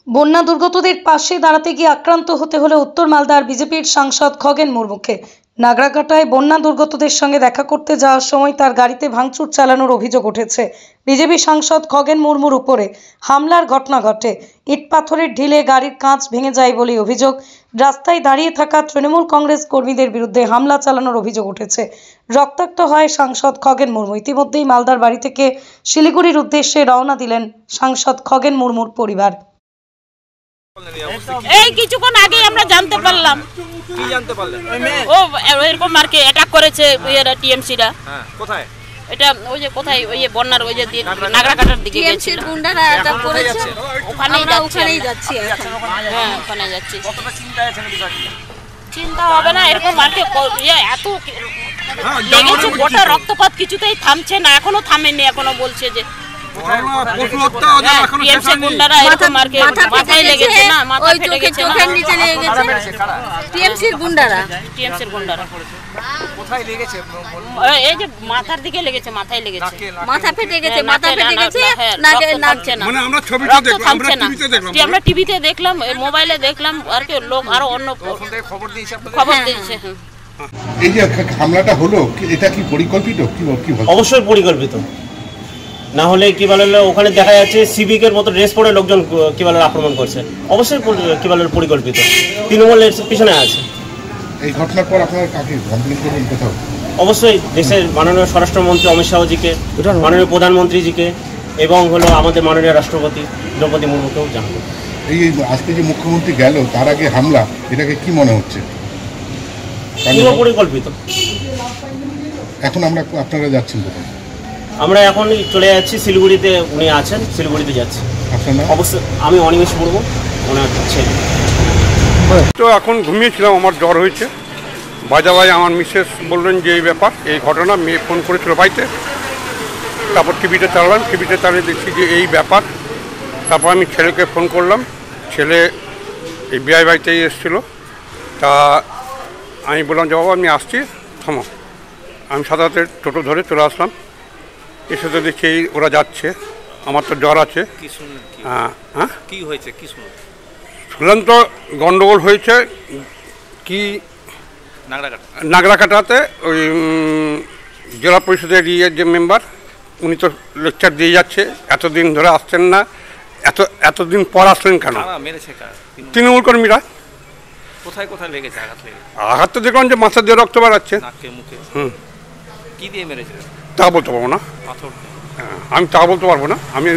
বন্যা দুর্গতদের পাশে দাঁড়াতে গিয়ে আক্রান্ত হতে হলো উত্তর মালদার বিজেপির সাংসদ খগেন মুর্মুকে। নাগরাকাটায় বন্যা দুর্গতদের সঙ্গে দেখা করতে যাওয়ার সময় তার গাড়িতে ভাঙচুর চালানোর অভিযোগ উঠেছে। বিজেপি সাংসদ খগেন মুর্মুর উপরে হামলার ঘটনা ঘটে। ইট পাথরের ঢিলে গাড়ির কাঁচ ভেঙে যায় বলে অভিযোগ। রাস্তায় দাঁড়িয়ে থাকা তৃণমূল কংগ্রেস কর্মীদের বিরুদ্ধে হামলা চালানোর অভিযোগ উঠেছে। রক্তাক্ত হয় সাংসদ খগেন মুর্মু। ইতিমধ্যেই মালদার বাড়ি থেকে শিলিগুড়ির উদ্দেশ্যে রওনা দিলেন সাংসদ খগেন মুর্মুর পরিবার। এই কিছুক্ষণ আগে আমরা জানতে পারলাম। কি জানতে পারলেন? ও এরকম আর কি অ্যাটাক করেছে এরা টিএমসিরা। হ্যাঁ, কোথায়? এটা ওই যে কোথায় ওই যে বন্যার ওই যে নাগরাকাটার দিকে গেছিল। গুন্ডারা অ্যাটাক করেছে। ওখানেই যাচ্ছি এখন। হ্যাঁ, ওখানে যাচ্ছি। কতটা চিন্তা আছে বিষয়টি? চিন্তা হবে না, এরকম আর কি এত লেগেছে, গোটা রক্তপাত কিছুতেই থামছে না, এখনো থামেনি। এখনো বলছে যে গুন্ডারা এরকম আর কি মাথায় লেগেছে, না মাথা ফেটে গেছে, চোখের নিচে লেগে গেছে। টিএমসির গুন্ডারা কোথায় লেগেছে? এই যে মাথার দিকে লেগেছে, মাথায় লেগেছে, মাথা ফেটে গেছে, মাথা ফেটে গেছে, নাচছে না, মানে আমরা ছবিতে দেখলাম, আমরা টিভিতে দেখলাম, মোবাইলে দেখলাম আর কি, লোক আরো অন্য খবর দিয়েছে। এই যে হামলাটা হলো, এটা কি পরিকল্পিত? কি অবশ্যই পরিকল্পিত, না হলে কি বলে ওখানে দেখা যাচ্ছে সিভিকের মতো ড্রেস পরে লোকজন কি বলে আক্রমণ করছে। অবশ্যই কি বলে পরিকল্পিত, তৃণমূলের পিছনে আছে। এই ঘটনার পর আপনারা কাকে কমপ্লেন করবেন কোথাও? অবশ্যই দেশের মাননীয় স্বরাষ্ট্রমন্ত্রী অমিত শাহজিকে, মাননীয় প্রধানমন্ত্রীজিকে এবং হলো আমাদের মাননীয় রাষ্ট্রপতি দ্রৌপদী মুর্মুকেও জানাবো। এই আজকে যে মুখ্যমন্ত্রী গেল, তার আগে হামলা, এটাকে কি মনে হচ্ছে? পরিকল্পিত। এখন আপনারা যাচ্ছেন কোথায়? আমরা এখন চলে যাচ্ছি শিলিগুড়িতে, উনি আছেন, শিলিগুড়িতে যাচ্ছি। অবশ্যই আমি অনিমেষ মুর্মু, ওনার ছেলে। তো এখন ঘুমিয়েছিলাম, আমার জ্বর হয়েছে। বাজাবাই আমার মিসেস বললেন যে এই ব্যাপার, এই ঘটনা, মেয়ে ফোন করেছিল বাড়িতে। তারপর টিভিতে চালালাম, টিভিতে চালিয়ে দেখছি যে এই ব্যাপার। তারপর আমি ছেলেকে ফোন করলাম, ছেলে এই বিআই বাড়িতেই এসেছিলো। তা আমি বললাম যে বাবা আমি আসছি, থামো। আমি সাধারণত টোটো ধরে চলে আসলাম। এসে তো দেখছি ওরা যাচ্ছে, আমার তো জ্বর আছে। কি হয়েছে? কি শুনলাম তো গন্ডগোল হয়েছে কি নাগরাকাটাতে। ওই জেলা পরিষদের যে মেম্বার, উনি তো লেকচার দিয়ে যাচ্ছে, এতদিন ধরে আসছেন না, এতদিন পর আসলেন কেন? তৃণমূল কর্মীরা। কোথায় কোথায় লেগেছে আঘাত? আঘাত তো দেখলাম যে মাথা দিয়ে রক্ত বেরাচ্ছে। কি দিয়ে মেরেছে তা বলতে পারবো না, আমি তা বলতে পারবো না। আমি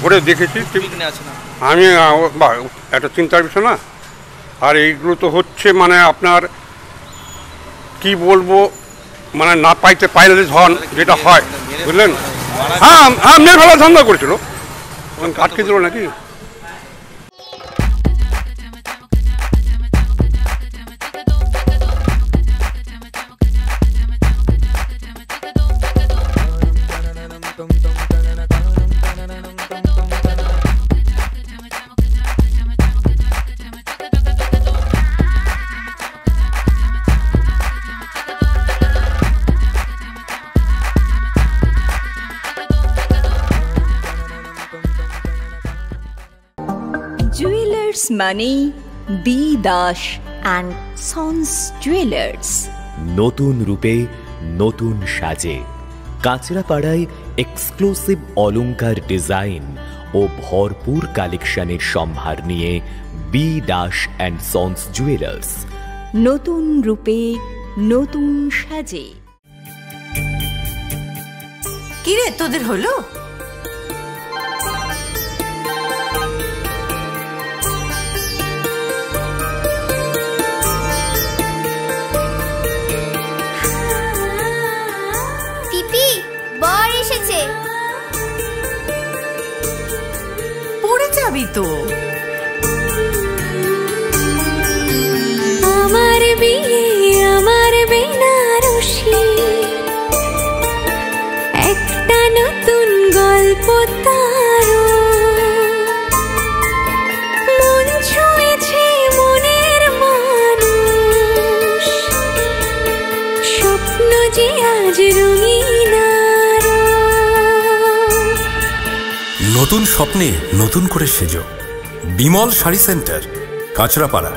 ঘুরে দেখেছি, আমি একটা চিন্তার বিষয় না। আর এইগুলো তো হচ্ছে মানে আপনার কি বলবো, মানে না পাইলে ধন যেটা হয়, বুঝলেন? হ্যাঁ, মেয়ে ফেলার ধান্দা করেছিল, আটকে দিল নাকি। Jewelers Money, B. Dash and Sons Jewelers. নতুন রূপে নতুন সাজে কাঁচরাপাড়ায় এক্সক্লুসিভ অলংকার ডিজাইন ও ভরপুর কালেকশনের সম্ভার নিয়ে B Das and sons jewellers. নতুন রূপে নতুন সাজে। কিরে তোদের হলো? পড়ে যাবি তো। আমার বিয়ে, আমার বেনারসি, একটা নতুন গল্প তারও মন ছুঁয়েছে, মনের মানুষ, স্বপ্ন যে আজ রঙিন। নতুন স্বপ্নে নতুন করে সেজো বিমল শাড়ি সেন্টার, কাঁচরাপাড়া।